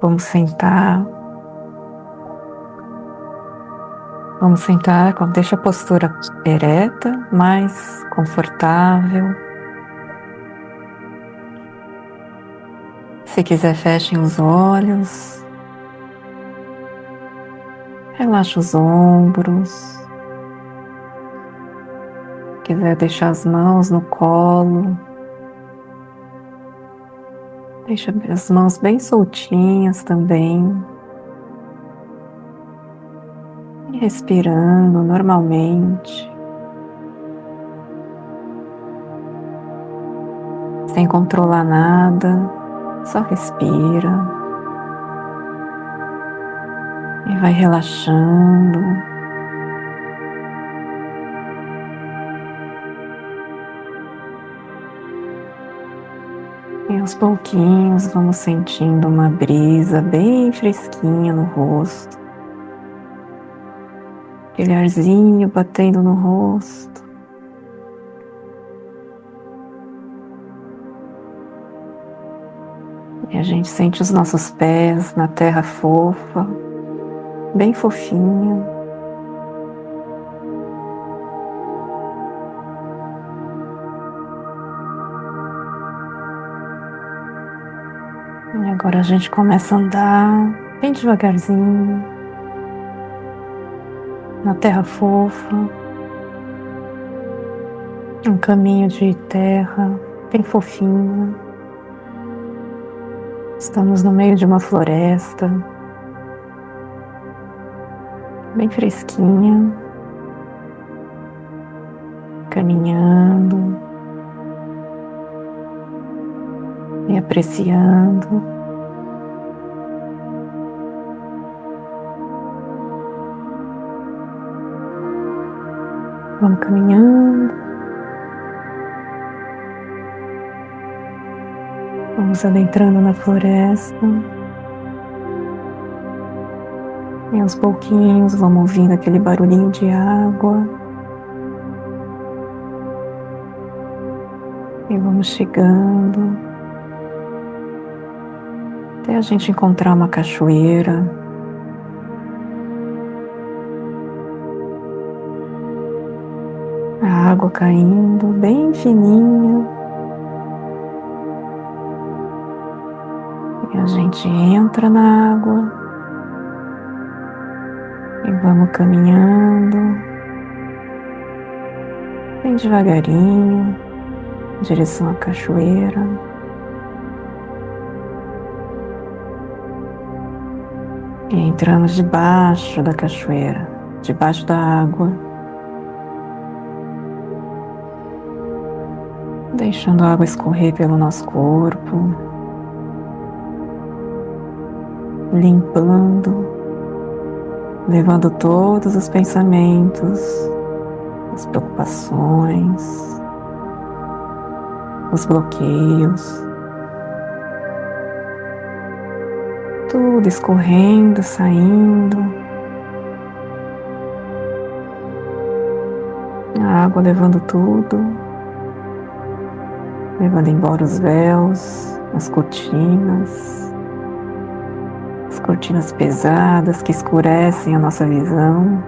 Vamos sentar. Vamos sentar, deixa a postura ereta, mais confortável. Se quiser, fechem os olhos. Relaxa os ombros. Se quiser deixar as mãos no colo. Deixa as mãos bem soltinhas também. E respirando normalmente. Sem controlar nada, só respira. E vai relaxando. E aos pouquinhos vamos sentindo uma brisa bem fresquinha no rosto. Aquele arzinho batendo no rosto. E a gente sente os nossos pés na terra fofa, bem fofinha. E agora a gente começa a andar bem devagarzinho na terra fofa. Um caminho de terra bem fofinho. Estamos no meio de uma floresta bem fresquinha, caminhando e apreciando. Vamos caminhando. Vamos adentrando na floresta. E aos pouquinhos vamos ouvindo aquele barulhinho de água. E vamos chegando até a gente encontrar uma cachoeira. A água caindo bem fininha. E a gente entra na água. E vamos caminhando bem devagarinho em direção à cachoeira. E entramos debaixo da cachoeira, debaixo da água. Deixando a água escorrer pelo nosso corpo. Limpando, levando todos os pensamentos, as preocupações, os bloqueios, tudo escorrendo, saindo, a água levando tudo, levando embora os véus, as cortinas pesadas que escurecem a nossa visão.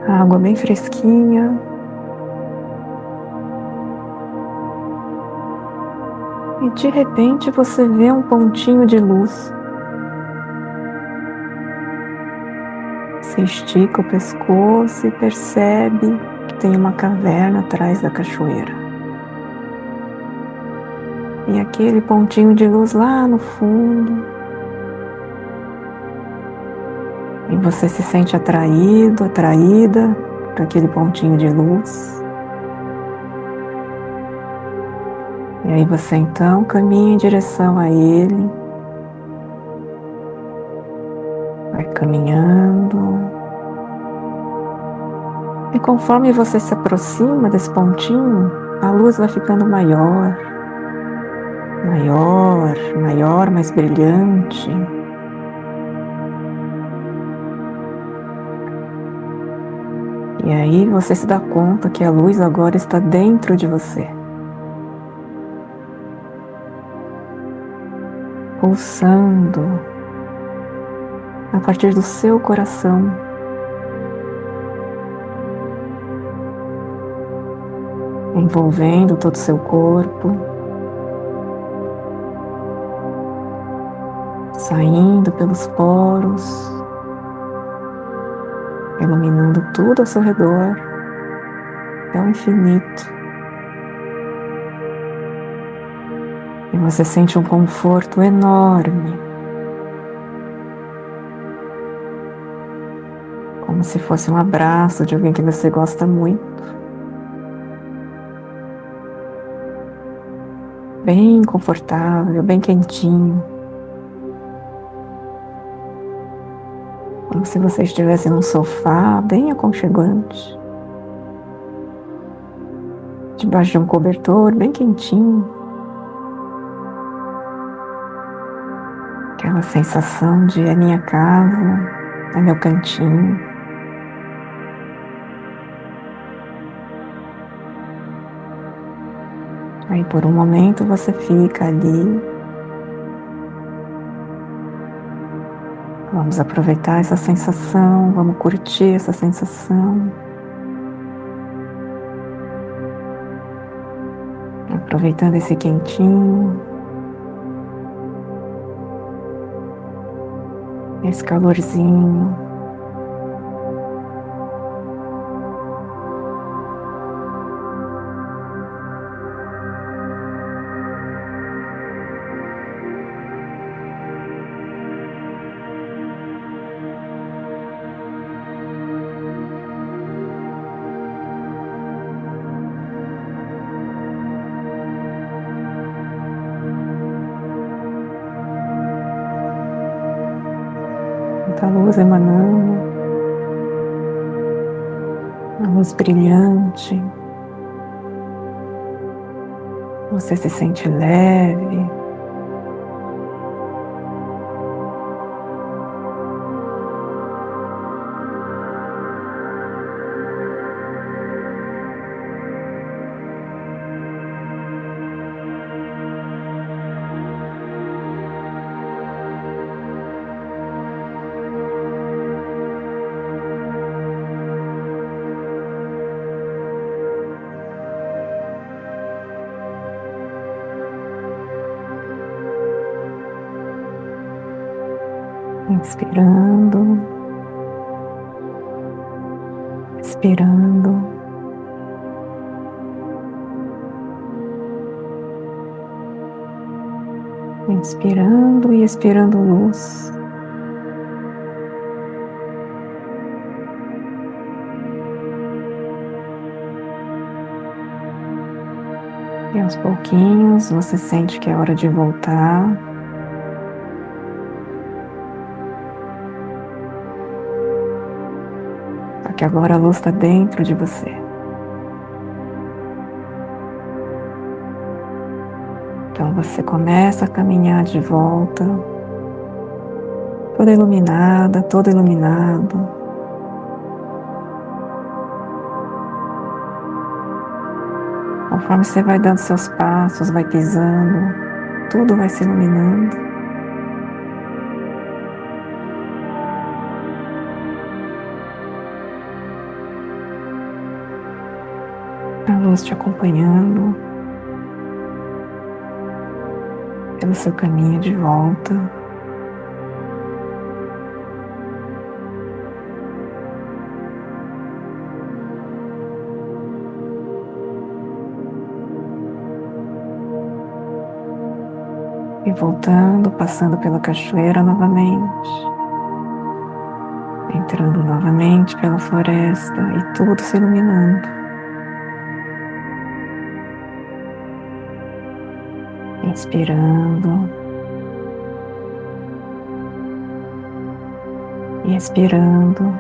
A água bem fresquinha. E de repente você vê um pontinho de luz. Você estica o pescoço e percebe que tem uma caverna atrás da cachoeira. E aquele pontinho de luz lá no fundo. E você se sente atraído, atraída por aquele pontinho de luz. E aí você então caminha em direção a ele. Vai caminhando. E conforme você se aproxima desse pontinho, a luz vai ficando maior, maior, maior, mais brilhante. E E aí você se dá conta que a luz agora está dentro de você, pulsando a partir do seu coração, envolvendo todo o seu corpo, saindo pelos poros, iluminando tudo ao seu redor, até o infinito. E você sente um conforto enorme, como se fosse um abraço de alguém que você gosta muito. Bem confortável, bem quentinho. Como se você estivesse num sofá bem aconchegante, debaixo de um cobertor bem quentinho. Aquela sensação de é minha casa, é meu cantinho. Aí por um momento você fica ali. Vamos aproveitar essa sensação, vamos curtir essa sensação. Aproveitando esse quentinho, esse calorzinho. Muita luz emanando, uma luz brilhante. Você se sente leve. Inspirando, expirando. Inspirando e expirando luz. E aos pouquinhos você sente que é hora de voltar. Só que agora a luz está dentro de você. Então você começa a caminhar de volta, toda iluminada, todo iluminado. Conforme você vai dando seus passos, vai pisando, tudo vai se iluminando. A luz te acompanhando pelo seu caminho de volta. E voltando, passando pela cachoeira novamente, entrando novamente pela floresta e tudo se iluminando. Inspirando e expirando.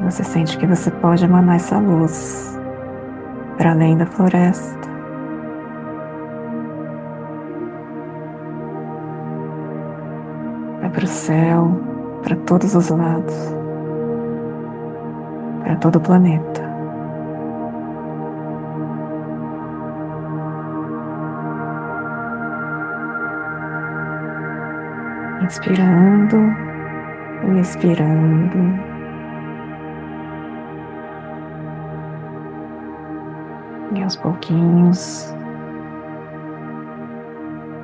Você sente que você pode emanar essa luz para além da floresta. Vai para o céu, para todos os lados. para todo o planeta. Inspirando e expirando. E aos pouquinhos,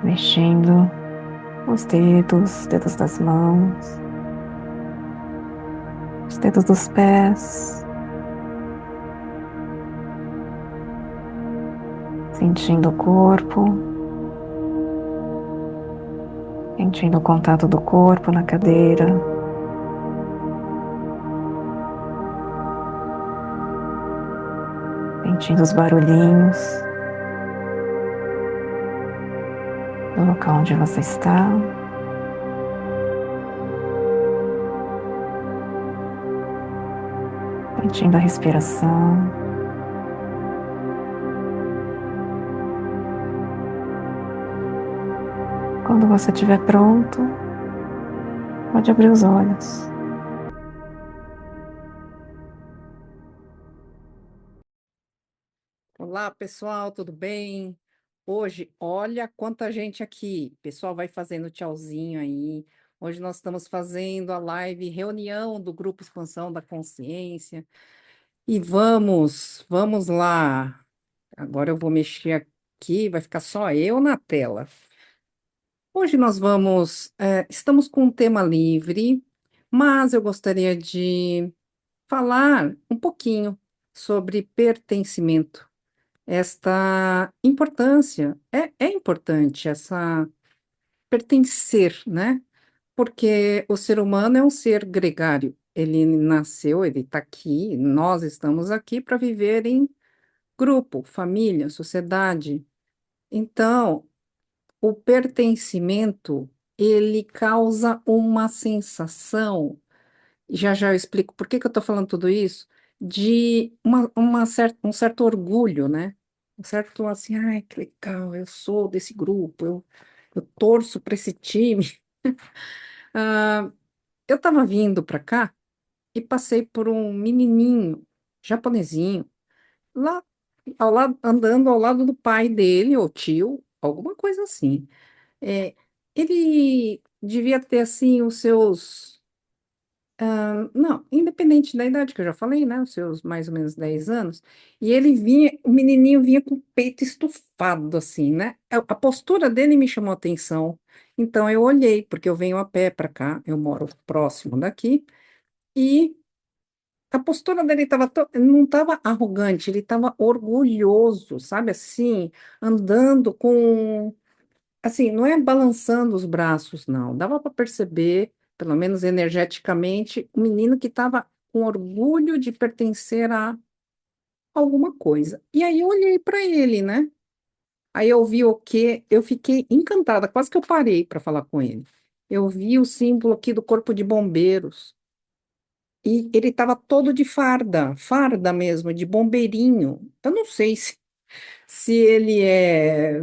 mexendo os dedos das mãos, os dedos dos pés, sentindo o corpo, sentindo o contato do corpo na cadeira, sentindo os barulhinhos do local onde você está. Sentindo a respiração. Quando você estiver pronto, pode abrir os olhos. Olá, pessoal, tudo bem? Hoje, olha quanta gente aqui. O pessoal vai fazendo tchauzinho aí. Hoje nós estamos fazendo a live reunião do Grupo Expansão da Consciência. E vamos lá. Agora eu vou mexer aqui, vai ficar só eu na tela. Hoje estamos com um tema livre, mas eu gostaria de falar um pouquinho sobre pertencimento. Esta importância, é importante essa pertencer, né? Porque o ser humano é um ser gregário. Ele nasceu, ele está aqui, nós estamos aqui para viver em grupo, família, sociedade. Então, o pertencimento, ele causa uma sensação, já já eu explico por que que eu estou falando tudo isso, de um certo orgulho, né? Um certo assim, ai, que legal, eu sou desse grupo, eu torço para esse time. Ah, eu estava vindo para cá e passei por um menininho japonesinho, lá, andando ao lado do pai dele, ou tio, alguma coisa assim. É, ele devia ter, assim, os seus. Não, independente da idade que eu já falei, né? Os seus mais ou menos 10 anos. E ele vinha, o menininho vinha com o peito estufado, assim, né? A postura dele me chamou a atenção. Então eu olhei, porque eu venho a pé para cá, eu moro próximo daqui, e a postura dele não estava arrogante, ele estava orgulhoso, sabe assim, andando com. Assim, não é balançando os braços, não. Dava para perceber, pelo menos energeticamente, o menino que estava com orgulho de pertencer a alguma coisa. E aí eu olhei para ele, né? Aí eu vi o quê? Eu fiquei encantada, quase que eu parei para falar com ele. Eu vi o símbolo aqui do Corpo de Bombeiros. E ele estava todo de farda, farda mesmo, de bombeirinho. Eu não sei se ele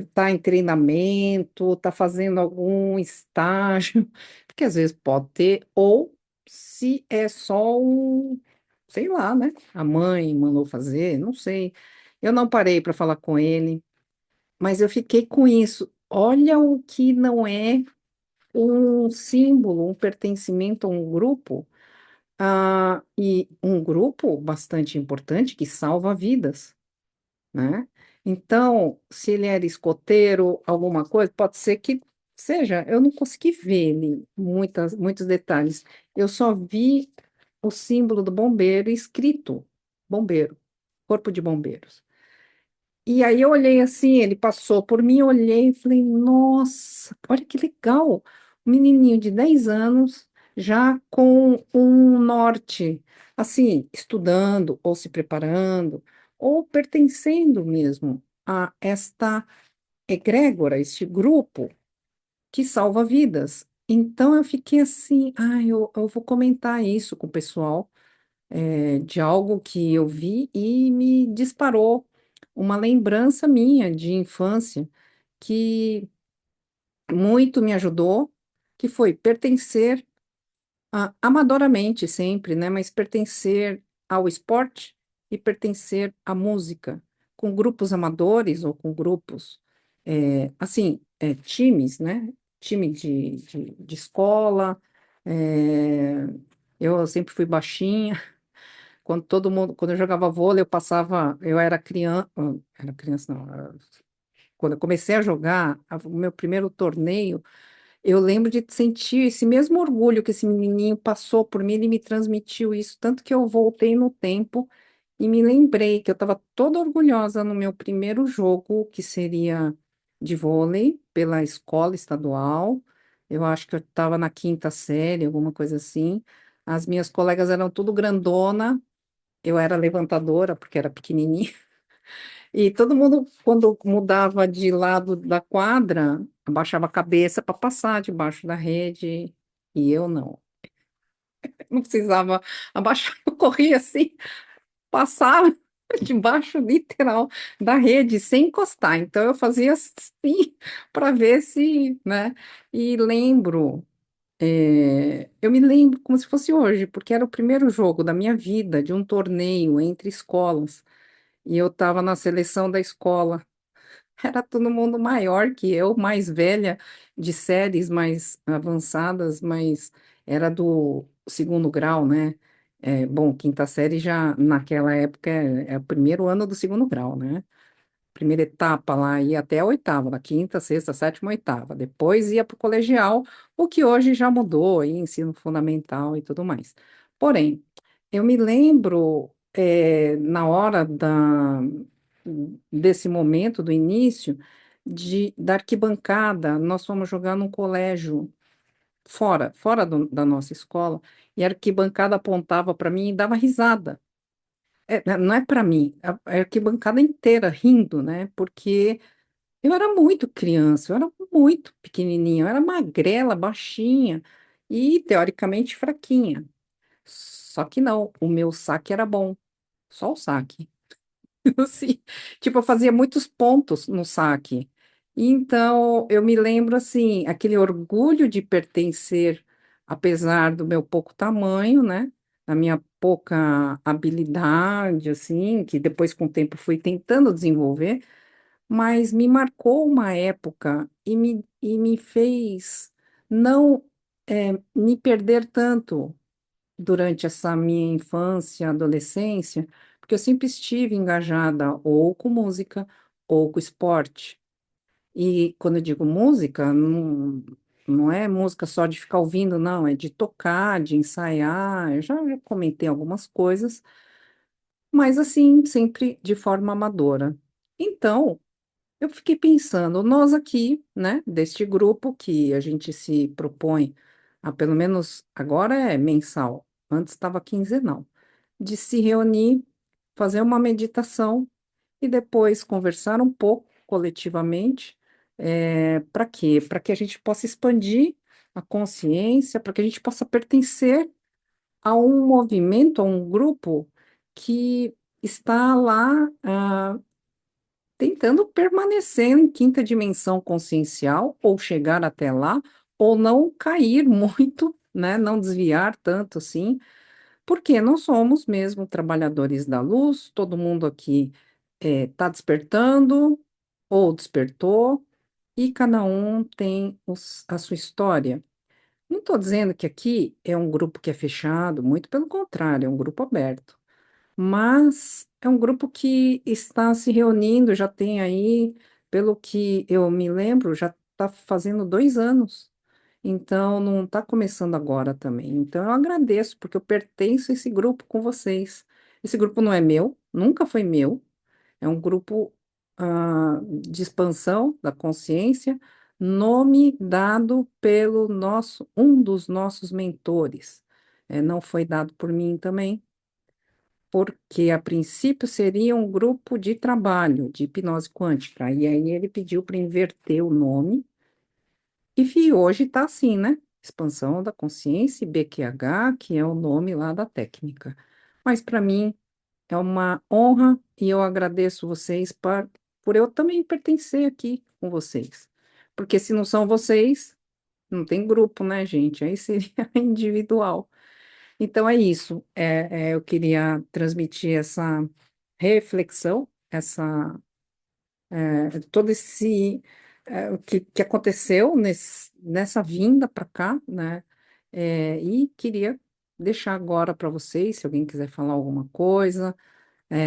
está em treinamento, está fazendo algum estágio, porque às vezes pode ter, ou se é só um, sei lá, né? A mãe mandou fazer, não sei. Eu não parei para falar com ele, mas eu fiquei com isso. Olha o que não é um símbolo, um pertencimento a um grupo, e um grupo bastante importante que salva vidas, né? Então, se ele era escoteiro, alguma coisa, pode ser que seja. Eu não consegui ver muitos detalhes. Eu só vi o símbolo do bombeiro escrito, bombeiro, Corpo de Bombeiros. E aí eu olhei assim, ele passou por mim, eu olhei e falei, nossa, olha que legal. Um menininho de 10 anos, já com um norte, assim, estudando, ou se preparando, ou pertencendo mesmo a esta egrégora, este grupo que salva vidas. Então eu fiquei assim, eu vou comentar isso com o pessoal, de algo que eu vi e me disparou uma lembrança minha de infância que muito me ajudou, que foi pertencer, amadoramente sempre, né? Mas pertencer ao esporte e pertencer à música, com grupos amadores ou com grupos, times, né? Time de escola. é, eu sempre fui baixinha. Quando eu jogava vôlei, eu era criança não, quando eu comecei a jogar, o meu primeiro torneio, eu lembro de sentir esse mesmo orgulho que esse menininho passou por mim, ele me transmitiu isso, tanto que eu voltei no tempo e me lembrei que eu estava toda orgulhosa no meu primeiro jogo, que seria de vôlei, pela escola estadual. Eu acho que eu estava na quinta série, alguma coisa assim. As minhas colegas eram tudo grandona, eu era levantadora, porque era pequenininha. E todo mundo, quando mudava de lado da quadra, abaixava a cabeça para passar debaixo da rede. E eu não. Não precisava abaixar, eu corria assim, passava debaixo, literal, da rede, sem encostar. Então eu fazia assim para ver se, né? E eu me lembro como se fosse hoje, porque era o primeiro jogo da minha vida, de um torneio entre escolas. E eu estava na seleção da escola. Era todo mundo maior que eu, mais velha, de séries mais avançadas, mas era do segundo grau, né? Bom, quinta série já naquela época é o primeiro ano do segundo grau, né? Primeira etapa lá ia até a oitava, da quinta, sexta, sétima, oitava. Depois ia para o colegial, o que hoje já mudou, aí, ensino fundamental e tudo mais. Porém, eu me lembro, na hora desse momento, do início, da arquibancada, nós fomos jogar num colégio fora da nossa escola, e a arquibancada apontava para mim e dava risada. Não é para mim, a arquibancada inteira rindo, né? Porque eu era muito criança, eu era muito pequenininha, eu era magrela, baixinha e teoricamente fraquinha. Só que não, o meu saque era bom, só o saque. Assim, tipo, eu fazia muitos pontos no saque. Então, eu me lembro, assim, aquele orgulho de pertencer, apesar do meu pouco tamanho, né? Da minha pouca habilidade, assim, que depois, com o tempo, fui tentando desenvolver, mas me marcou uma época e me fez não me perder tanto durante essa minha infância, adolescência, porque eu sempre estive engajada ou com música ou com esporte. E quando eu digo música, não é música só de ficar ouvindo, não, é de tocar, de ensaiar. Eu já comentei algumas coisas, mas assim, sempre de forma amadora. Então, eu fiquei pensando, nós aqui, né, deste grupo que a gente se propõe a pelo menos agora é mensal, antes estava quinzenal, de se reunir, fazer uma meditação e depois conversar um pouco coletivamente. Para quê? Para que a gente possa expandir a consciência, para que a gente possa pertencer a um movimento, a um grupo que está lá, tentando permanecer em quinta dimensão consciencial, ou chegar até lá, ou não cair muito, né? Não desviar tanto assim, porque nós somos mesmo trabalhadores da luz, todo mundo aqui está despertando, ou despertou, e cada um tem a sua história. Não estou dizendo que aqui é um grupo que é fechado, muito pelo contrário, é um grupo aberto. Mas é um grupo que está se reunindo, já tem aí, pelo que eu me lembro, já está fazendo 2 anos. Então, não está começando agora também. Então, eu agradeço, porque eu pertenço a esse grupo com vocês. Esse grupo não é meu, nunca foi meu. É um grupo, de expansão da consciência, nome dado pelo um dos nossos mentores. Não foi dado por mim também, porque a princípio seria um grupo de trabalho de hipnose quântica. E aí ele pediu para inverter o nome, hoje está assim, né? Expansão da consciência e BQH, que é o nome lá da técnica. Mas para mim é uma honra e eu agradeço vocês por eu também pertencer aqui com vocês. Porque se não são vocês, não tem grupo, né, gente? Aí seria individual. Então é isso. Eu queria transmitir essa reflexão, todo esse o que aconteceu nessa vinda para cá, né? E queria deixar agora para vocês, se alguém quiser falar alguma coisa,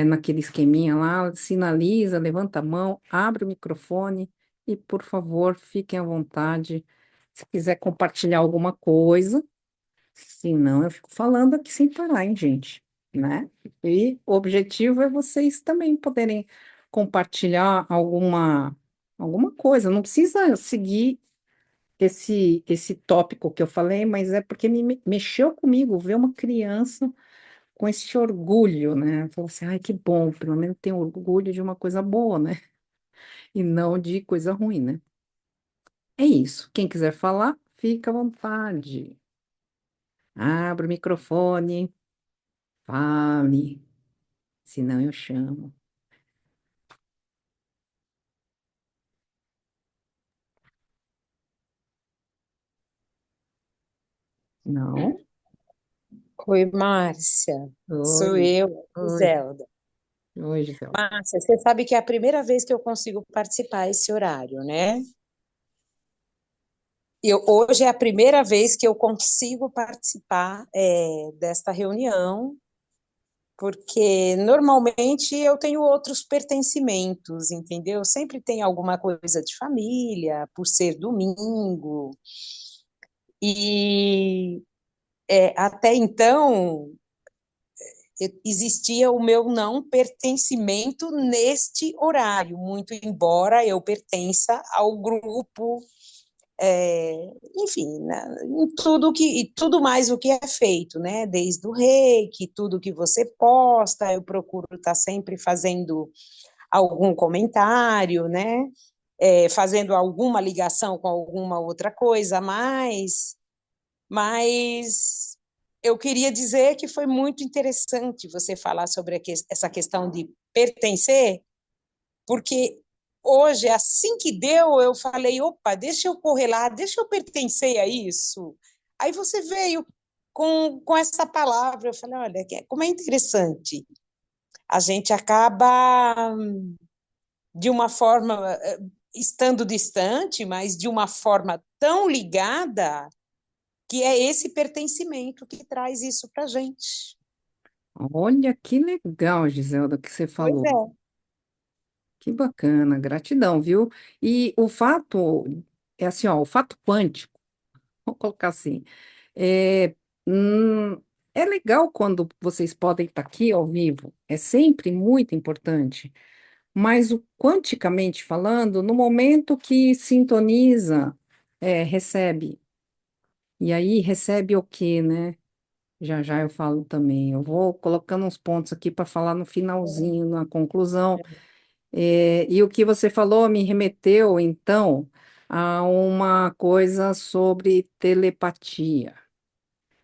naquele esqueminha lá, sinaliza, levanta a mão, abre o microfone e, por favor, fiquem à vontade. Se quiser compartilhar alguma coisa, senão eu fico falando aqui sem parar, hein, gente, né? E o objetivo é vocês também poderem compartilhar alguma coisa. Não precisa seguir esse tópico que eu falei, mas é porque mexeu comigo ver uma criança com esse orgulho, né? Falou assim, ai, que bom, pelo menos tem orgulho de uma coisa boa, né? E não de coisa ruim, né? É isso. Quem quiser falar, fica à vontade. Abra o microfone, fale, senão eu chamo. Não? Oi, Márcia. Sou Oi, eu, oi, Zelda. oi, Gisela. Márcia, você sabe que é a primeira vez que eu consigo participar esse horário, né? Hoje é a primeira vez que eu consigo participar desta reunião, porque normalmente eu tenho outros pertencimentos, entendeu? Sempre tem alguma coisa de família, por ser domingo. E até então existia o meu não pertencimento neste horário, muito embora eu pertença ao grupo, enfim, né, em tudo que tudo mais o que é feito, né? Desde o reiki, tudo que você posta, eu procuro estar sempre fazendo algum comentário, né? Fazendo alguma ligação com alguma outra coisa, mas eu queria dizer que foi muito interessante você falar sobre essa questão de pertencer, porque hoje, assim que deu, eu falei, opa, deixa eu correr lá, deixa eu pertencer a isso. Aí você veio com essa palavra, eu falei, olha, como é interessante. A gente acaba, de uma forma, estando distante, mas de uma forma tão ligada, que é esse pertencimento que traz isso para a gente. Olha que legal, Giselda, que você Pois falou. é. Que bacana, gratidão, viu? E o fato é assim, ó, o fato quântico, vou colocar assim, é, hum, é legal quando vocês podem estar aqui ao vivo, é sempre muito importante, mas o quanticamente falando, no momento que sintoniza, recebe, e aí recebe o quê, né? Já já eu falo também. Eu vou colocando uns pontos aqui para falar no finalzinho, na conclusão. E o que você falou me remeteu, então, a uma coisa sobre telepatia,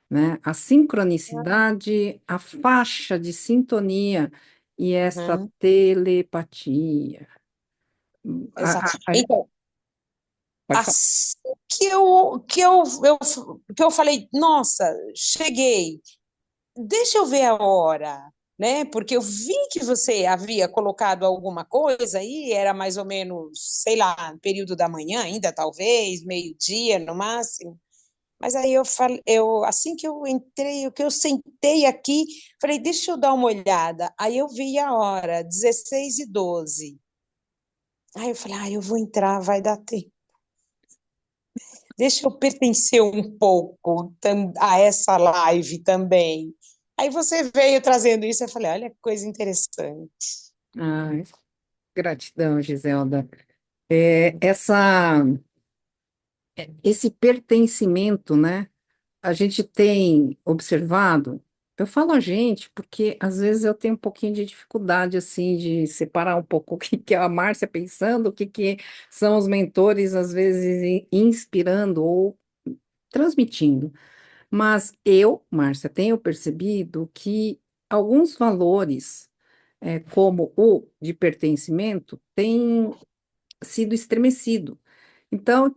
né? A sincronicidade, a faixa de sintonia e esta Uhum, telepatia. exato. A- Então, pode falar. assim que eu falei, nossa, cheguei, deixa eu ver a hora, né? Porque eu vi que você havia colocado alguma coisa aí, era mais ou menos, sei lá, período da manhã ainda, talvez, meio-dia no máximo. Mas aí eu falei, assim que eu entrei, que eu sentei aqui, falei, deixa eu dar uma olhada. Aí eu vi a hora, 16h12. Aí eu falei, eu vou entrar, vai dar tempo. Deixa eu pertencer um pouco a essa live também. Aí você veio trazendo isso, eu falei, olha que coisa interessante. Ai, gratidão, Giselda. Esse pertencimento, né? A gente tem observado, eu falo a gente, porque às vezes eu tenho um pouquinho de dificuldade, assim, de separar um pouco o que que é a Márcia pensando, o que que são os mentores, às vezes, inspirando ou transmitindo. Mas eu, Márcia, tenho percebido que alguns valores, como o de pertencimento, têm sido estremecido. Então,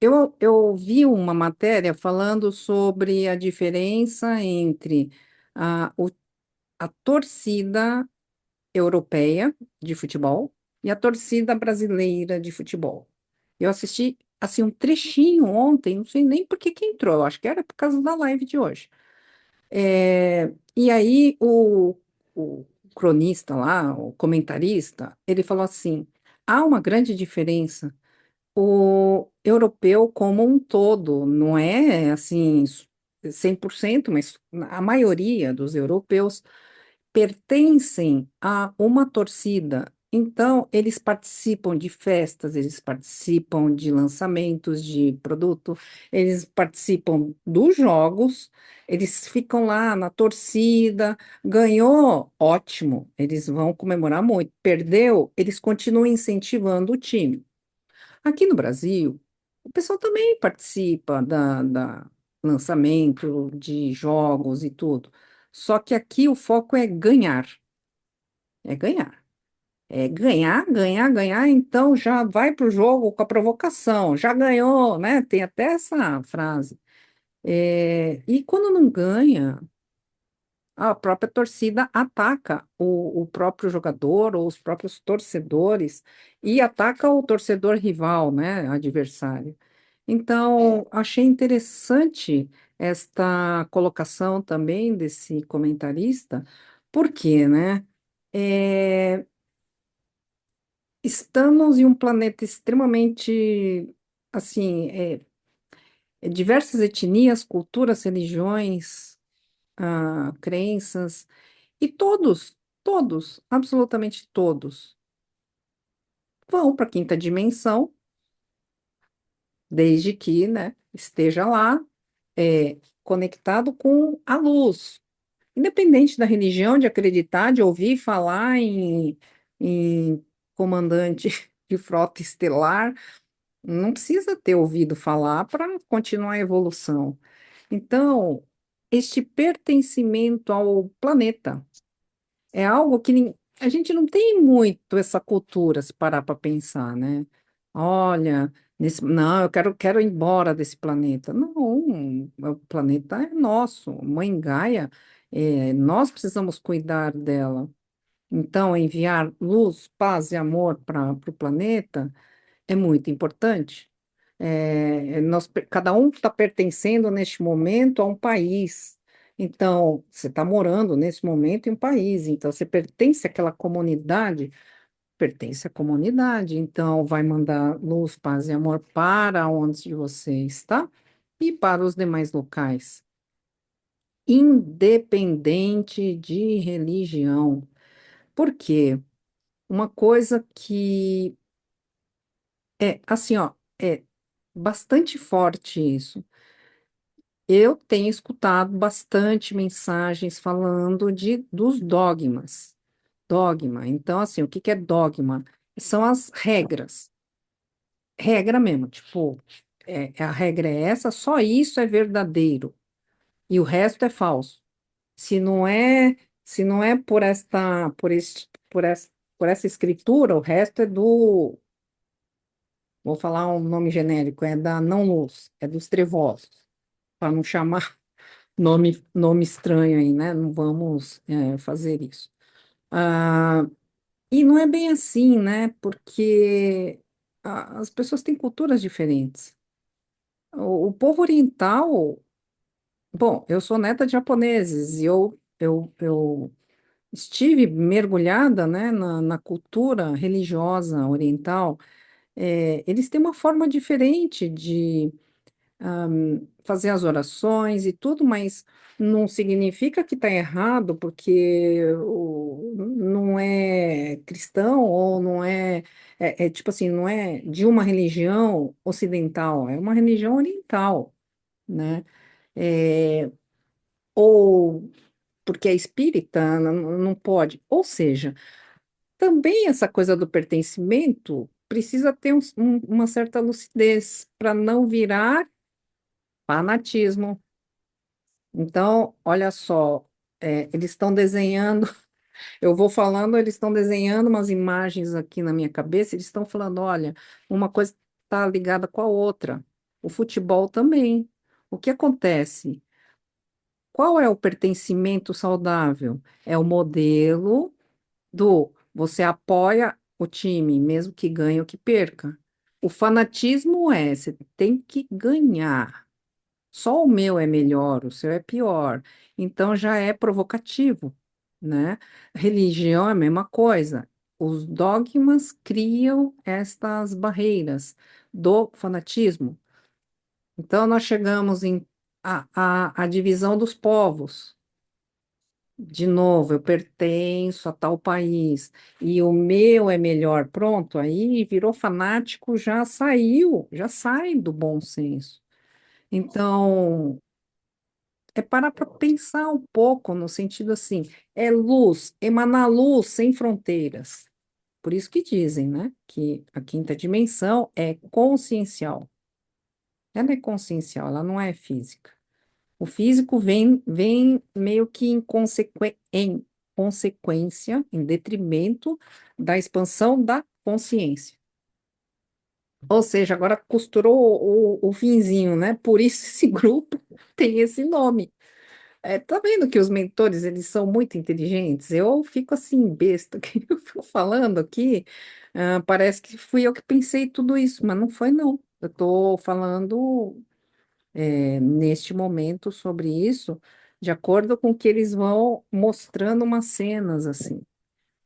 eu vi uma matéria falando sobre a diferença entre a torcida europeia de futebol e a torcida brasileira de futebol. Eu assisti assim um trechinho ontem, não sei nem por que que entrou, eu acho que era por causa da live de hoje. E aí o cronista lá, o comentarista, ele falou assim: há uma grande diferença. O europeu como um todo, não é assim 100%, mas a maioria dos europeus pertencem a uma torcida. Então, eles participam de festas, eles participam de lançamentos de produto, eles participam dos jogos, eles ficam lá na torcida. Ganhou, ótimo, eles vão comemorar muito. Perdeu, eles continuam incentivando o time. Aqui no Brasil, o pessoal também participa da lançamento de jogos e tudo. Só que aqui o foco é ganhar, é ganhar. É ganhar, ganhar, ganhar, então já vai para o jogo com a provocação, já ganhou, né? Tem até essa frase. E quando não ganha, a própria torcida ataca o próprio jogador ou os próprios torcedores e ataca o torcedor rival, né, adversário. Então, achei interessante esta colocação também desse comentarista, porque, né, é, estamos em um planeta extremamente, assim, diversas etnias, culturas, religiões, crenças. E todos, absolutamente todos, vão para a quinta dimensão, desde que, né, esteja lá, conectado com a luz. Independente da religião, de acreditar, de ouvir falar em comandante de frota estelar, não precisa ter ouvido falar para continuar a evolução. Então, este pertencimento ao planeta. É algo que a gente não tem muito essa cultura, se parar para pensar, né? Olha, não, quero ir embora desse planeta. Não, o planeta é nosso. Mãe Gaia, nós precisamos cuidar dela. Então, enviar luz, paz e amor para o planeta é muito importante. Cada um está pertencendo neste momento a um país. Então, você está morando nesse momento em um país, então você pertence àquela comunidade, pertence à comunidade, então vai mandar luz, paz e amor para onde você está e para os demais locais, independente de religião. Por quê? Uma coisa que é assim, ó, é bastante forte isso. Eu tenho escutado bastante mensagens falando dos dogmas. Dogma. Então, assim, o que que é dogma? São as regras. Regra mesmo, tipo, a regra é essa, só isso é verdadeiro e o resto é falso. Se não é, se não é por essa escritura, o resto é vou falar um nome genérico, é da não-luz, é dos trevosos, para não chamar nome estranho aí, né? Não vamos fazer isso. Ah, e não é bem assim, né? Porque as pessoas têm culturas diferentes. O povo oriental, bom, eu sou neta de japoneses e eu estive mergulhada, né, na cultura religiosa oriental. Eles têm uma forma diferente de fazer as orações e tudo, mas não significa que está errado, porque não é cristão ou não tipo assim, não é de uma religião ocidental, é uma religião oriental, né? É, ou porque é espírita, não pode. Ou seja, também essa coisa do pertencimento precisa ter uma certa lucidez para não virar fanatismo. Então, olha só, eles estão desenhando, eu vou falando, eles estão desenhando umas imagens aqui na minha cabeça, eles estão falando, olha, uma coisa está ligada com a outra. O futebol também. O que acontece? Qual é o pertencimento saudável? É o modelo do você apoia o time, mesmo que ganhe ou que perca. O fanatismo é, você tem que ganhar. Só o meu é melhor, o seu é pior. Então já é provocativo, né? Religião é a mesma coisa. Os dogmas criam estas barreiras do fanatismo. Então nós chegamos em a divisão dos povos. De novo, eu pertenço a tal país e o meu é melhor. Pronto, aí virou fanático, já saiu, já sai do bom senso. Então, é parar para pensar um pouco no sentido assim, é luz, emanar luz sem fronteiras. Por isso que dizem, né, que a quinta dimensão é consciencial. Ela é consciencial, ela não é física. O físico vem meio que em consequência, em detrimento da expansão da consciência. Ou seja, agora costurou o finzinho, né? Por isso esse grupo tem esse nome. Tá vendo que os mentores, eles são muito inteligentes? Eu fico assim, besta, que eu fico falando aqui, parece que fui eu que pensei tudo isso, mas não foi, não. Eu estou falando neste momento sobre isso, de acordo com que eles vão mostrando umas cenas assim.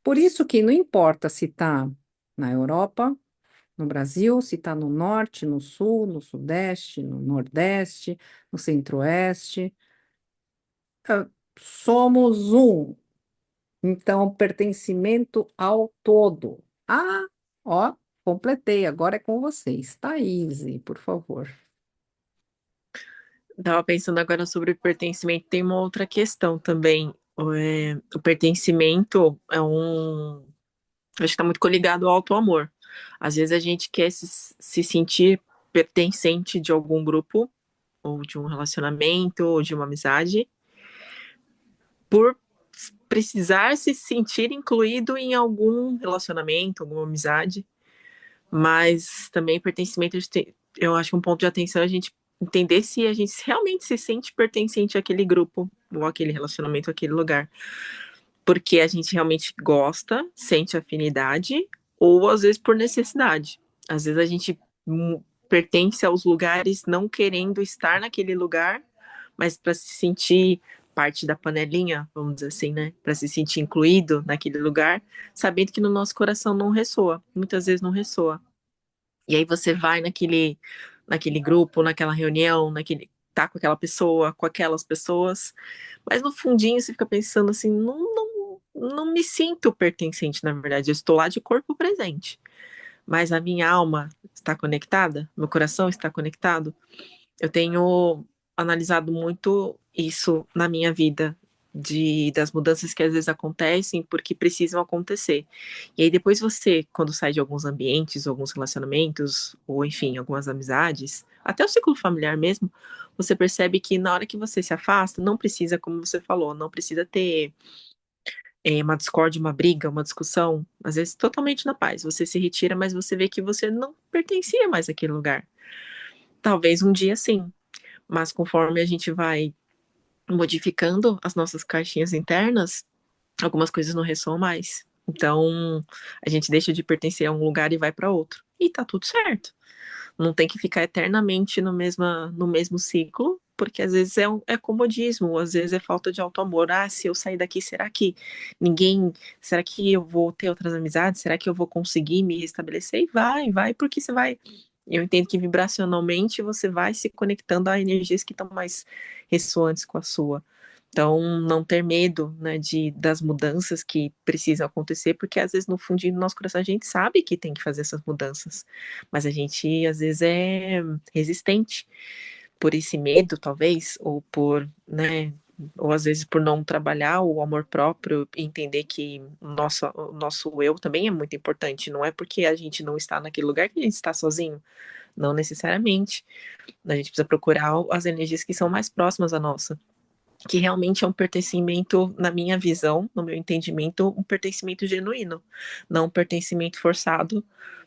Por isso que não importa se está na Europa, no Brasil, se está no norte, no sul, no sudeste, no nordeste, no centro-oeste, somos um. Então, pertencimento ao todo. Ah, ó, completei, agora é com vocês. Thaís, por favor. Estava pensando agora sobre pertencimento, tem uma outra questão também. O pertencimento é acho que está muito coligado ao auto-amor. Às vezes a gente quer se sentir pertencente de algum grupo, ou de um relacionamento, ou de uma amizade, por precisar se sentir incluído em algum relacionamento, alguma amizade, mas também pertencimento, eu acho que um ponto de atenção é a gente entender se a gente realmente se sente pertencente àquele grupo, ou àquele relacionamento, àquele lugar. Porque a gente realmente gosta, sente afinidade, ou às vezes por necessidade. Às vezes a gente pertence aos lugares não querendo estar naquele lugar, mas para se sentir parte da panelinha, vamos dizer assim, né? Para se sentir incluído naquele lugar, sabendo que no nosso coração não ressoa, muitas vezes não ressoa. E aí você vai naquele grupo, naquela reunião, tá com aquela pessoa, com aquelas pessoas, mas no fundinho você fica pensando assim, não me sinto pertencente, na verdade, eu estou lá de corpo presente, mas a minha alma está conectada, meu coração está conectado. Eu tenho analisado muito isso na minha vida, das mudanças que às vezes acontecem porque precisam acontecer. E aí depois você, quando sai de alguns ambientes, alguns relacionamentos, ou enfim, algumas amizades, até o ciclo familiar mesmo, você percebe que na hora que você se afasta, não precisa, como você falou, não precisa ter uma discórdia, uma briga, uma discussão, às vezes totalmente na paz. Você se retira, mas você vê que você não pertencia mais àquele lugar. Talvez um dia sim, mas conforme a gente vai modificando as nossas caixinhas internas, algumas coisas não ressoam mais. Então, a gente deixa de pertencer a um lugar e vai para outro. E tá tudo certo. Não tem que ficar eternamente no mesmo ciclo, porque às vezes é comodismo, às vezes é falta de auto-amor. Ah, se eu sair daqui, será que eu vou ter outras amizades? Será que eu vou conseguir me restabelecer? E vai, porque você vai. Eu entendo que vibracionalmente você vai se conectando a energias que estão mais ressoantes com a sua. Então, não ter medo, né, das mudanças que precisam acontecer, porque às vezes no fundinho do nosso coração a gente sabe que tem que fazer essas mudanças, mas a gente às vezes é resistente por esse medo, talvez, ou né, ou às vezes por não trabalhar o amor próprio e entender que o nosso eu também é muito importante, não é porque a gente não está naquele lugar que a gente está sozinho, não necessariamente. A gente precisa procurar as energias que são mais próximas à nossa, que realmente é um pertencimento, na minha visão, no meu entendimento, um pertencimento genuíno, não um pertencimento forçado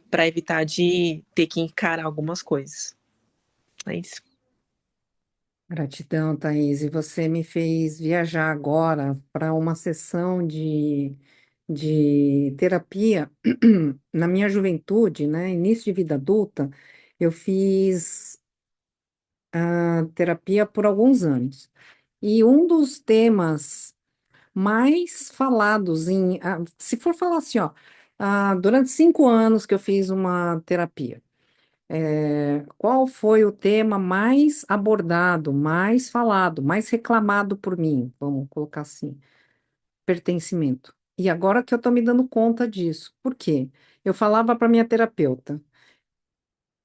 para evitar de ter que encarar algumas coisas. É isso. Gratidão, Thaís. E você me fez viajar agora para uma sessão de terapia. Na minha juventude, né, início de vida adulta, eu fiz terapia por alguns anos. E um dos temas mais falados se for falar assim, ó, durante 5 anos que eu fiz uma terapia, qual foi o tema mais abordado, mais falado, mais reclamado por mim? Vamos colocar assim, pertencimento. E agora que eu estou me dando conta disso. Por quê? Eu falava para minha terapeuta,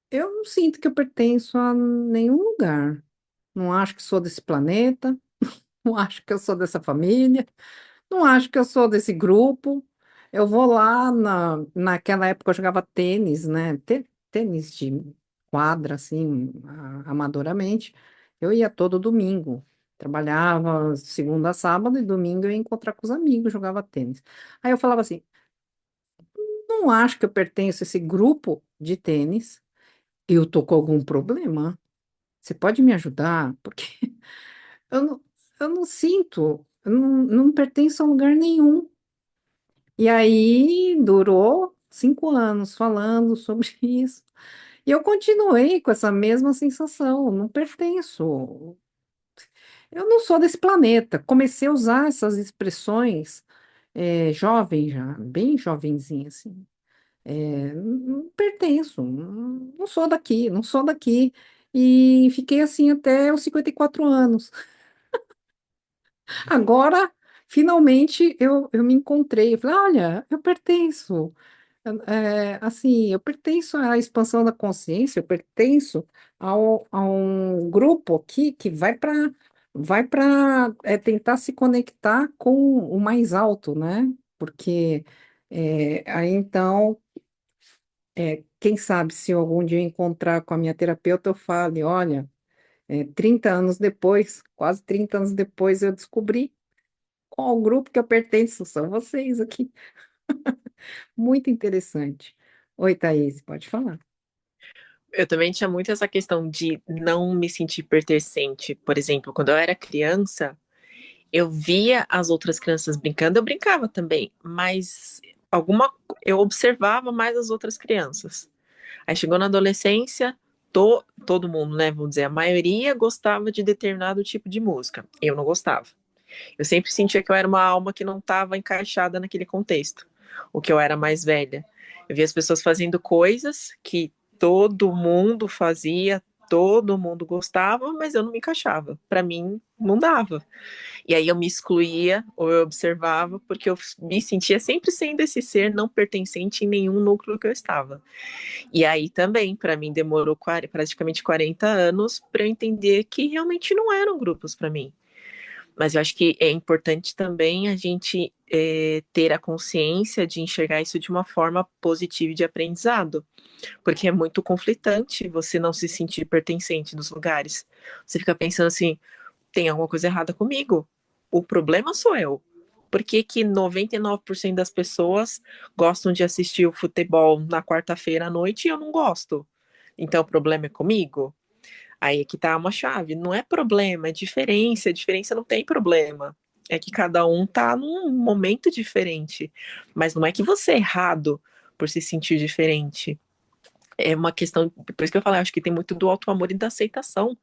eu não sinto que eu pertenço a nenhum lugar. Não acho que sou desse planeta, não acho que eu sou dessa família. Não acho que eu sou desse grupo. Eu vou lá naquela época eu jogava tênis, né? Tênis de quadra, assim, amadoramente. Eu ia todo domingo. Trabalhava segunda a sábado e domingo eu ia encontrar com os amigos, jogava tênis. Aí eu falava assim: não acho que eu pertenço a esse grupo de tênis. Eu tô com algum problema. Você pode me ajudar? Porque eu não, eu não sinto, eu não pertenço a lugar nenhum. E aí durou 5 anos falando sobre isso. E eu continuei com essa mesma sensação, não pertenço. Eu não sou desse planeta. Comecei a usar essas expressões jovem já, bem jovenzinha, assim. Não pertenço, não sou daqui, não sou daqui. E fiquei assim até os 54 anos. Agora, finalmente, eu me encontrei. Eu falei, olha, eu pertenço. Assim, eu pertenço à expansão da consciência, eu pertenço a um grupo aqui que vai para tentar se conectar com o mais alto, né? Porque aí então, quem sabe se eu algum dia eu encontrar com a minha terapeuta, eu fale, olha, 30 anos depois, quase 30 anos depois, eu descobri qual grupo que eu pertenço, são vocês aqui. Muito interessante. Oi, Thaís, pode falar. Eu também tinha muito essa questão de não me sentir pertencente. Por exemplo, quando eu era criança, eu via as outras crianças brincando, eu brincava também, mas alguma eu observava mais as outras crianças. Aí chegou na adolescência, todo mundo, né, vamos dizer, a maioria gostava de determinado tipo de música. Eu não gostava. Eu sempre sentia que eu era uma alma que não estava encaixada naquele contexto, o que eu era mais velha. Eu via as pessoas fazendo coisas que todo mundo fazia, todo mundo gostava, mas eu não me encaixava. Para mim, não dava. E aí eu me excluía ou eu observava, porque eu me sentia sempre sendo esse ser não pertencente em nenhum núcleo que eu estava. E aí também, para mim, demorou praticamente 40 anos para eu entender que realmente não eram grupos para mim. Mas eu acho que é importante também a gente ter a consciência de enxergar isso de uma forma positiva e de aprendizado, porque é muito conflitante você não se sentir pertencente nos lugares. Você fica pensando assim, tem alguma coisa errada comigo? O problema sou eu. Por que que 99% das pessoas gostam de assistir o futebol na quarta-feira à noite e eu não gosto? Então o problema é comigo? Aí é que tá uma chave. Não é problema, é diferença. Diferença não tem problema. É que cada um tá num momento diferente. Mas não é que você é errado por se sentir diferente. É uma questão, por isso que eu falei, acho que tem muito do auto-amor e da aceitação,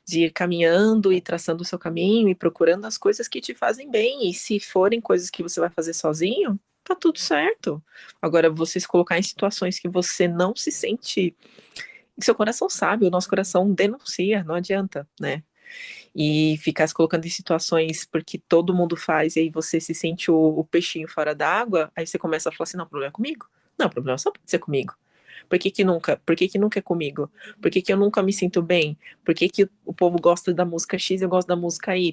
de ir caminhando e traçando o seu caminho e procurando as coisas que te fazem bem. E se forem coisas que você vai fazer sozinho, tá tudo certo. Agora, você se colocar em situações que você não se sente, seu coração sabe, o nosso coração denuncia, não adianta, né? E ficar se colocando em situações porque todo mundo faz e aí você se sente o peixinho fora d'água, aí você começa a falar assim, não, o problema é comigo? Não, o problema só pode ser comigo. Por que que nunca é comigo? Por que que eu nunca me sinto bem? Por que que o povo gosta da música X e eu gosto da música Y?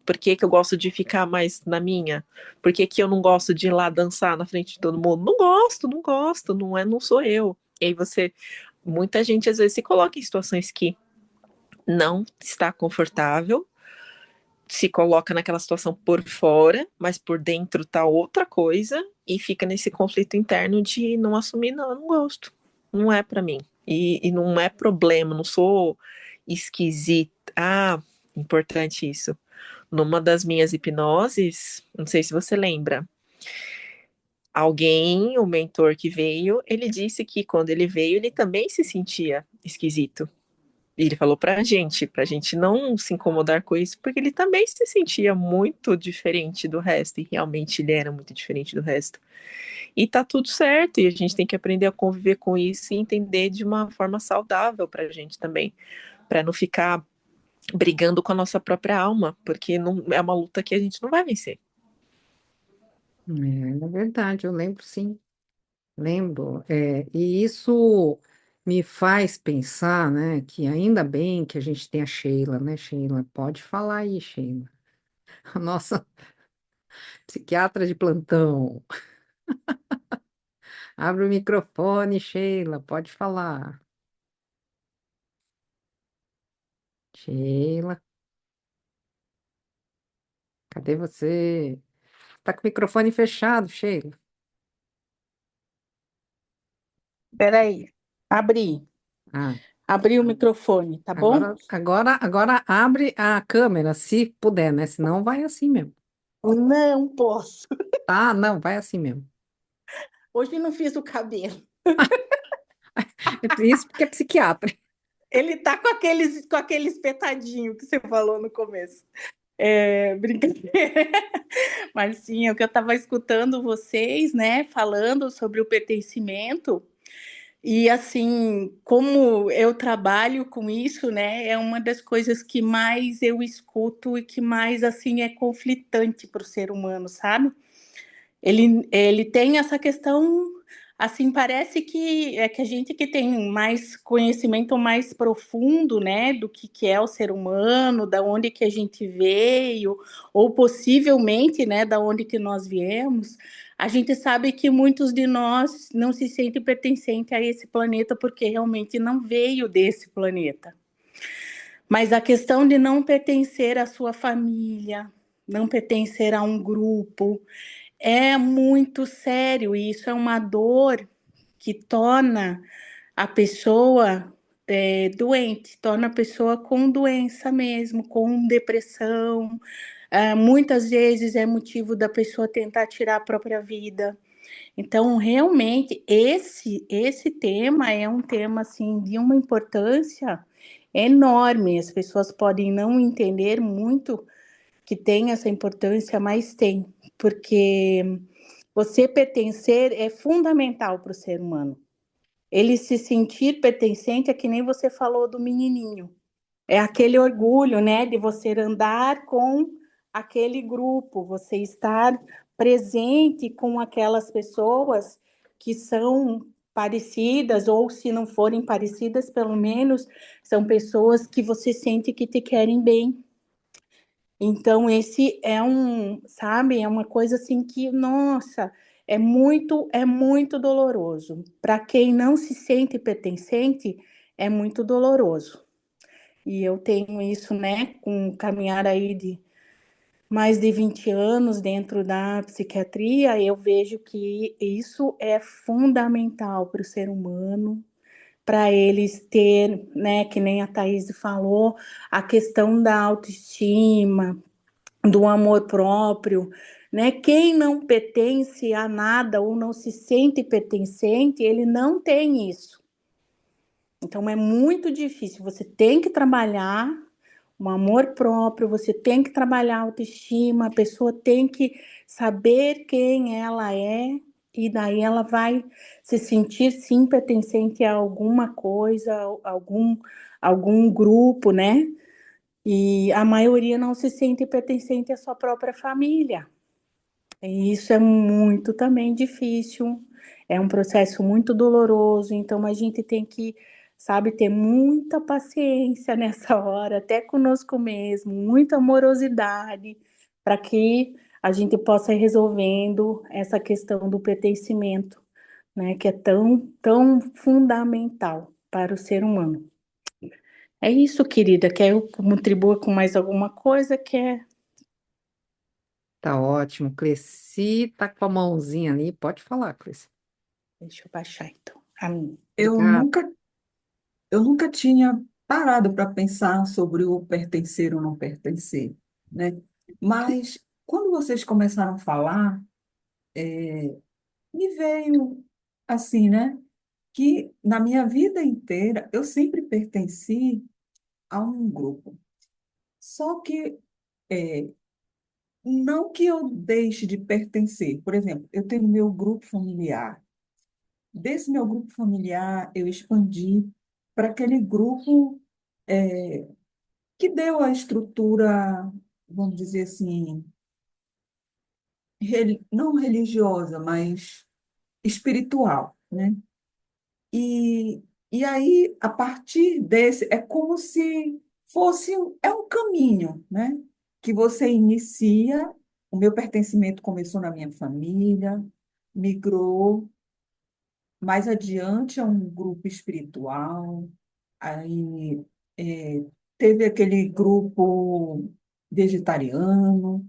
Por que que eu gosto de ficar mais na minha? Por que que eu não gosto de ir lá dançar na frente de todo mundo? Não gosto, não gosto, não sou eu. E aí muita gente às vezes se coloca em situações que não está confortável, se coloca naquela situação por fora, mas por dentro tá outra coisa e fica nesse conflito interno de não assumir, não, eu não gosto, não é para mim. E não é problema, não sou esquisita. Ah, importante isso. Numa das minhas hipnoses, não sei se você lembra, alguém, o mentor que veio, ele disse que quando ele veio, ele também se sentia esquisito. E ele falou pra gente não se incomodar com isso, porque ele também se sentia muito diferente do resto, e realmente ele era muito diferente do resto. E tá tudo certo, e a gente tem que aprender a conviver com isso e entender de uma forma saudável pra gente também, pra não ficar brigando com a nossa própria alma, porque não é uma luta que a gente não vai vencer. É verdade, eu lembro sim, lembro. E isso me faz pensar, né, que ainda bem que a gente tem a Sheila, né, Sheila? Pode falar aí, Sheila. A nossa psiquiatra de plantão. Abre o microfone, Sheila, pode falar. Sheila, cadê você? Tá com o microfone fechado, Sheila. Peraí, abri. Ah, Abri o microfone, tá bom? agora abre a câmera, se puder, né? Senão vai assim mesmo. Não posso. Tá, não, vai assim mesmo. Hoje não fiz o cabelo. Isso porque é psiquiatra. Ele tá com aquele espetadinho que você falou no começo. Brincadeira. Mas sim, é o que eu estava escutando vocês, né, falando sobre o pertencimento. E assim, como eu trabalho com isso, né, é uma das coisas que mais eu escuto e que mais assim é conflitante para o ser humano, sabe? Ele tem essa questão, assim, parece que é que a gente que tem mais conhecimento mais profundo, né, do que é o ser humano, da onde que a gente veio, ou possivelmente, né, da onde que nós viemos, a gente sabe que muitos de nós não se sentem pertencentes a esse planeta porque realmente não veio desse planeta. Mas a questão de não pertencer à sua família, não pertencer a um grupo, é muito sério, e isso é uma dor que torna a pessoa doente, torna a pessoa com doença mesmo, com depressão. Muitas vezes é motivo da pessoa tentar tirar a própria vida. Então, realmente, esse tema é um tema assim, de uma importância enorme. As pessoas podem não entender muito que tem essa importância, mas tem, porque você pertencer é fundamental para o ser humano. Ele se sentir pertencente é que nem você falou do menininho. É aquele orgulho, né, de você andar com aquele grupo, você estar presente com aquelas pessoas que são parecidas, ou se não forem parecidas, pelo menos são pessoas que você sente que te querem bem. Então, esse sabe, é uma coisa assim que, nossa, é muito doloroso. Para quem não se sente pertencente, é muito doloroso. E eu tenho isso, né, com um caminhar aí de mais de 20 anos dentro da psiquiatria, eu vejo que isso é fundamental para o ser humano, para eles ter, né, que nem a Thaís falou, a questão da autoestima, do amor próprio, né? Quem não pertence a nada ou não se sente pertencente, ele não tem isso. Então é muito difícil. Você tem que trabalhar um amor próprio, você tem que trabalhar a autoestima, a pessoa tem que saber quem ela é, e daí ela vai se sentir sim pertencente a alguma coisa, algum grupo, né? E a maioria não se sente pertencente à sua própria família. E isso é muito também difícil, é um processo muito doloroso, então a gente tem que, sabe, ter muita paciência nessa hora, até conosco mesmo, muita amorosidade, para que a gente possa ir resolvendo essa questão do pertencimento, né, que é tão fundamental para o ser humano. É isso, querida. Quer eu contribua com mais alguma coisa? Quer? Tá ótimo. Cleci tá com a mãozinha ali. Pode falar, Cleci. Deixa eu baixar então. A minha. Eu Obrigada. nunca, eu nunca tinha parado para pensar sobre o pertencer ou não pertencer, né? Mas quando vocês começaram a falar, me veio assim, né? Que na minha vida inteira eu sempre pertenci a um grupo. Só que não que eu deixe de pertencer. Por exemplo, eu tenho meu grupo familiar. Desse meu grupo familiar, eu expandi para aquele grupo é, que deu a estrutura, vamos dizer assim, não religiosa, mas espiritual, né? E, e aí, a partir desse, é como se fosse, é um caminho, né? Que você inicia, o meu pertencimento começou na minha família, migrou mais adiante a um grupo espiritual, aí teve aquele grupo vegetariano,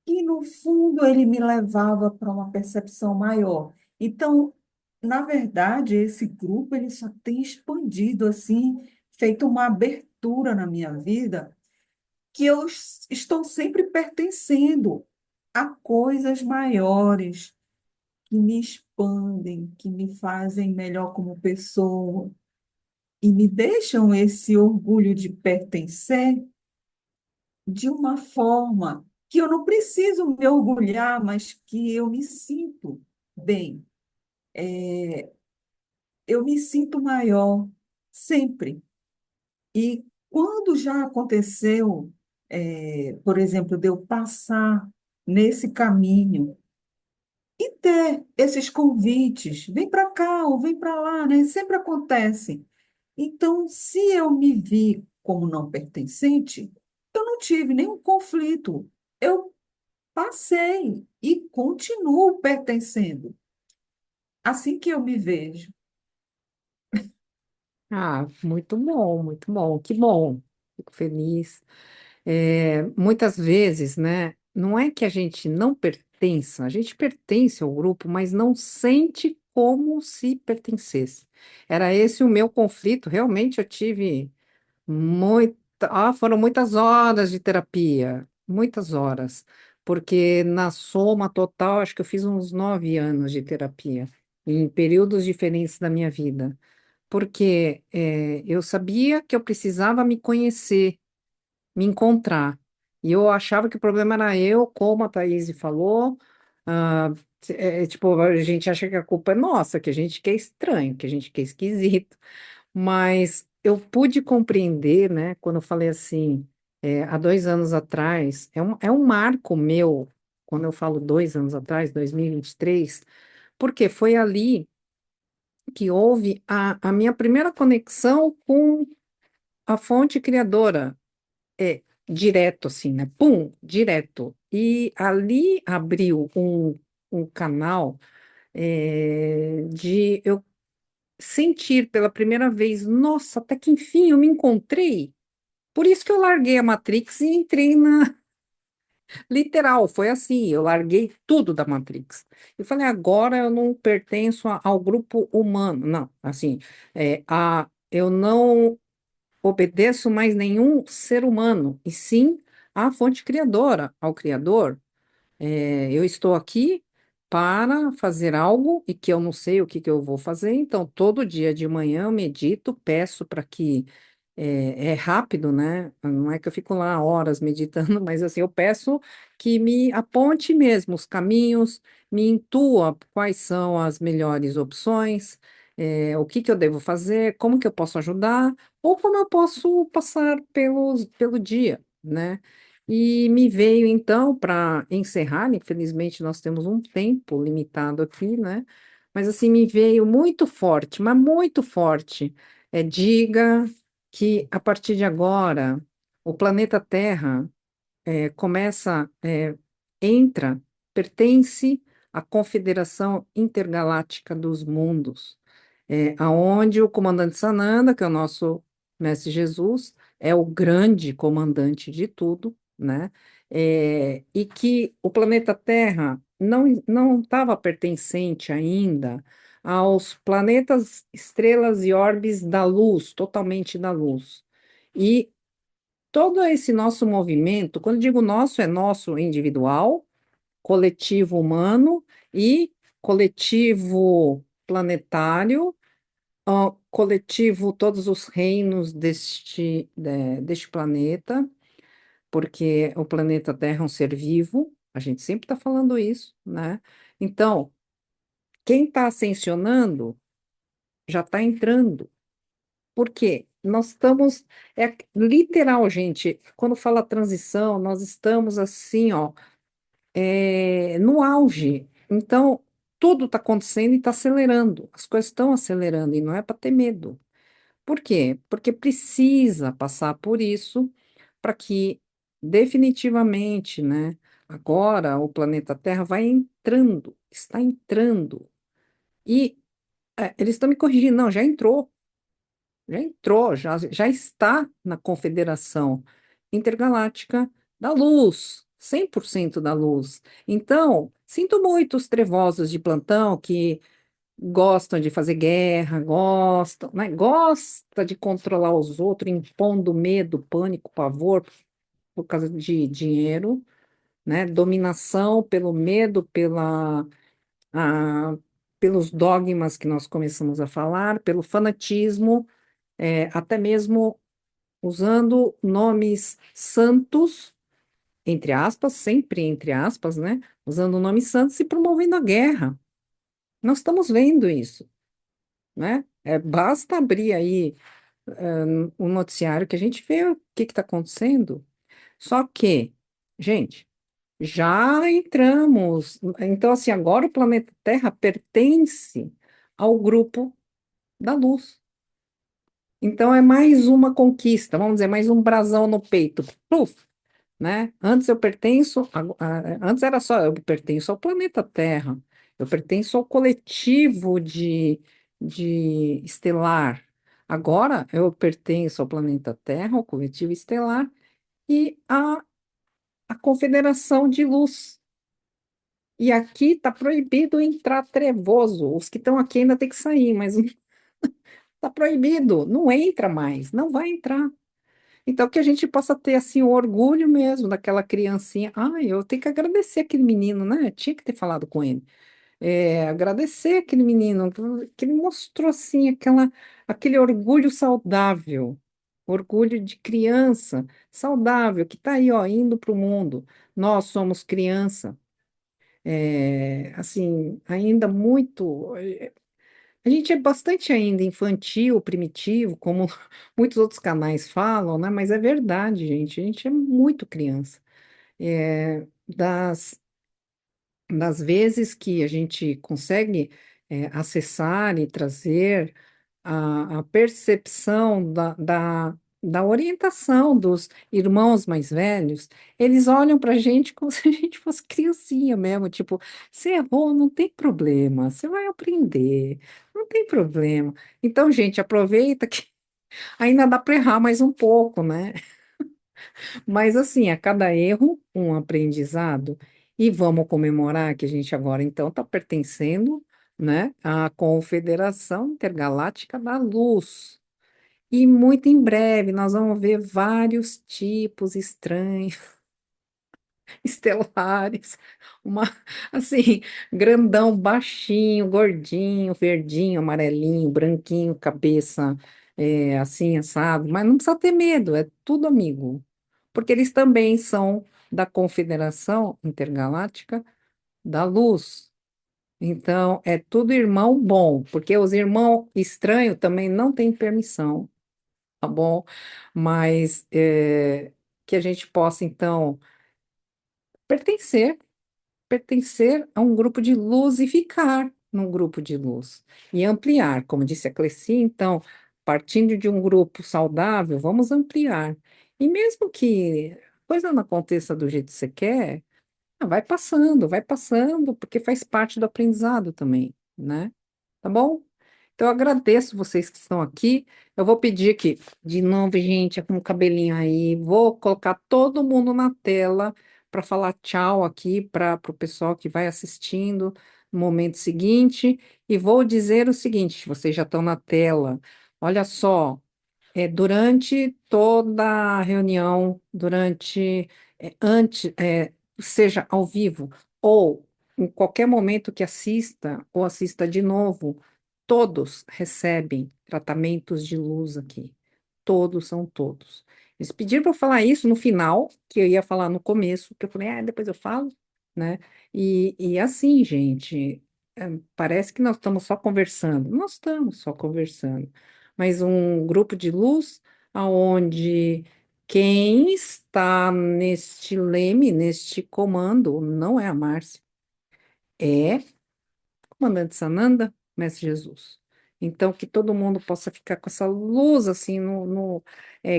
e no fundo ele me levava para uma percepção maior. Então, na verdade, esse grupo ele só tem expandido assim, feito uma abertura na minha vida, que eu estou sempre pertencendo a coisas maiores que me expandem, que me fazem melhor como pessoa e me deixam esse orgulho de pertencer de uma forma que eu não preciso me orgulhar, mas que eu me sinto bem. Eu me sinto maior sempre. E quando já aconteceu, por exemplo, de eu passar nesse caminho e ter esses convites, vem para cá ou vem para lá, né? Sempre acontece. Então, se eu me vi como não pertencente, eu não tive nenhum conflito. Eu passei e continuo pertencendo. Assim que eu me vejo. Ah, muito bom, que bom. Fico feliz. Muitas vezes, né, não é que a gente não pertença, a gente pertence ao grupo, mas não sente como se pertencesse. Era esse o meu conflito. Realmente eu tive foram muitas horas de terapia, muitas horas, porque na soma total, acho que eu fiz uns 9 anos de terapia, em períodos diferentes da minha vida, porque eu sabia que eu precisava me conhecer, me encontrar. E eu achava que o problema era eu, como a Thaís falou. ah, tipo, a gente acha que a culpa é nossa, que a gente que é estranho, que a gente que é esquisito. Mas eu pude compreender, né, quando eu falei assim, há 2 anos atrás, é um marco meu, quando eu falo 2 anos atrás, 2023, porque foi ali que houve a minha primeira conexão com a fonte criadora, direto assim, né? Pum, direto. E ali abriu um canal de eu sentir pela primeira vez, nossa, até que enfim eu me encontrei. Por isso que eu larguei a Matrix e entrei na literal, foi assim, eu larguei tudo da Matrix. Eu falei, agora eu não pertenço ao grupo humano, não, assim, eu não obedeço mais nenhum ser humano, e sim à fonte criadora, ao Criador. Eu estou aqui para fazer algo e que eu não sei o que que eu vou fazer, então todo dia de manhã eu medito, peço para que é rápido, né? Não é que eu fico lá horas meditando, mas assim, eu peço que me aponte mesmo os caminhos, me intua quais são as melhores opções, o que que eu devo fazer, como que eu posso ajudar, ou como eu posso passar pelo dia, né? E me veio então para encerrar, infelizmente nós temos um tempo limitado aqui, né? Mas assim, me veio muito forte, mas muito forte. Diga que a partir de agora o planeta Terra começa, entra, pertence à Confederação Intergaláctica dos Mundos, aonde o comandante Sananda, que é o nosso mestre Jesus, é o grande comandante de tudo, né? E que o planeta Terra não estava pertencente ainda aos planetas, estrelas e orbes da luz, totalmente da luz. E todo esse nosso movimento, quando eu digo nosso, é nosso individual, coletivo humano e coletivo planetário, coletivo todos os reinos deste planeta, porque o planeta Terra é um ser vivo, a gente sempre está falando isso, né? Então, quem está ascensionando já está entrando. Por quê? Nós estamos, é literal, gente, quando fala transição, nós estamos assim, ó, no auge. Então, tudo está acontecendo e está acelerando. As coisas estão acelerando e não é para ter medo. Por quê? Porque precisa passar por isso para que definitivamente, né? Agora o planeta Terra vai entrando, está entrando. E eles estão me corrigindo, não, já entrou, já está na Confederação Intergaláctica da Luz, 100% da luz. Então, sinto muito os trevosos de plantão que gostam de fazer guerra, gostam, né? Gosta de controlar os outros, impondo medo, pânico, pavor por causa de dinheiro, né? Dominação pelo medo, a- pelos dogmas que nós começamos a falar, pelo fanatismo, até mesmo usando nomes santos, entre aspas, sempre entre aspas, né? Usando nomes santos e promovendo a guerra. Nós estamos vendo isso, né? Basta abrir aí o noticiário que a gente vê o que está acontecendo. Só que, gente, já entramos. Então, assim, agora o planeta Terra pertence ao grupo da luz. Então, é mais uma conquista, vamos dizer, mais um brasão no peito. Puf, né? Antes eu pertenço, antes era só, eu pertenço ao planeta Terra, eu pertenço ao coletivo de estelar. Agora eu pertenço ao planeta Terra, ao coletivo estelar e à Confederação de Luz. E aqui está proibido entrar trevoso. Os que estão aqui ainda têm que sair, mas está proibido, não entra mais, não vai entrar. Então, que a gente possa ter, assim, o orgulho mesmo daquela criancinha. Ai, eu tenho que agradecer aquele menino, né? Tinha que ter falado com ele. Agradecer aquele menino, que ele mostrou, assim, aquele orgulho saudável. Orgulho de criança saudável, que está aí, ó, indo para o mundo. Nós somos criança, assim, ainda muito. A gente é bastante ainda infantil, primitivo, como muitos outros canais falam, né? Mas é verdade, gente. A gente é muito criança. Das vezes que a gente consegue acessar e trazer a percepção da orientação dos irmãos mais velhos, eles olham para a gente como se a gente fosse criancinha mesmo, tipo, você errou, não tem problema, você vai aprender, não tem problema. Então, gente, aproveita que ainda dá para errar mais um pouco, né? Mas assim, a cada erro, um aprendizado. E vamos comemorar que a gente agora então está pertencendo, né, à Confederação Intergaláctica da Luz. E muito em breve nós vamos ver vários tipos estranhos, estelares, uma assim, grandão, baixinho, gordinho, verdinho, amarelinho, branquinho, cabeça assim, assado, mas não precisa ter medo, é tudo amigo, porque eles também são da Confederação Intergaláctica da Luz. Então, é tudo irmão bom, porque os irmãos estranhos também não têm permissão, tá bom? Mas que a gente possa, então, pertencer, pertencer a um grupo de luz e ficar num grupo de luz. E ampliar, como disse a Cleci, então, partindo de um grupo saudável, vamos ampliar. E mesmo que a coisa não aconteça do jeito que você quer, vai passando, porque faz parte do aprendizado também, né? Tá bom? Então, eu agradeço vocês que estão aqui. Eu vou pedir aqui, de novo, gente, com o cabelinho aí, vou colocar todo mundo na tela para falar tchau aqui para o pessoal que vai assistindo, no momento seguinte, e vou dizer o seguinte: vocês já estão na tela, olha só. Durante toda a reunião, antes, seja ao vivo ou em qualquer momento que assista ou assista de novo, todos recebem tratamentos de luz aqui. Todos são todos. Eles pediram para eu falar isso no final, que eu ia falar no começo, que eu falei, depois eu falo, né? E assim, gente, parece que nós estamos só conversando. Nós estamos só conversando, mas um grupo de luz aonde quem está neste leme, neste comando, não é a Márcia, é Comandante Sananda, Mestre Jesus. Então, que todo mundo possa ficar com essa luz assim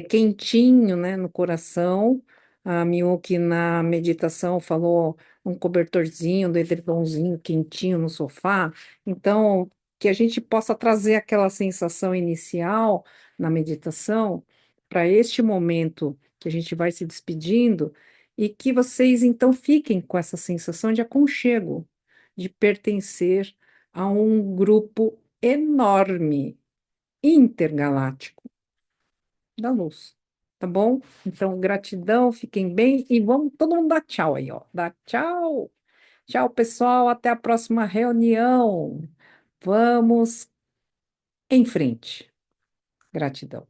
quentinho, né, no coração. A Miyuki na meditação falou um cobertorzinho, do edredomzinho quentinho no sofá. Então, que a gente possa trazer aquela sensação inicial na meditação para este momento que a gente vai se despedindo e que vocês então fiquem com essa sensação de aconchego, de pertencer a um grupo enorme, intergaláctico da luz. Tá bom? Então, gratidão, fiquem bem e vamos todo mundo dar tchau aí, ó. Dá tchau. Tchau, pessoal. Até a próxima reunião. Vamos em frente. Gratidão.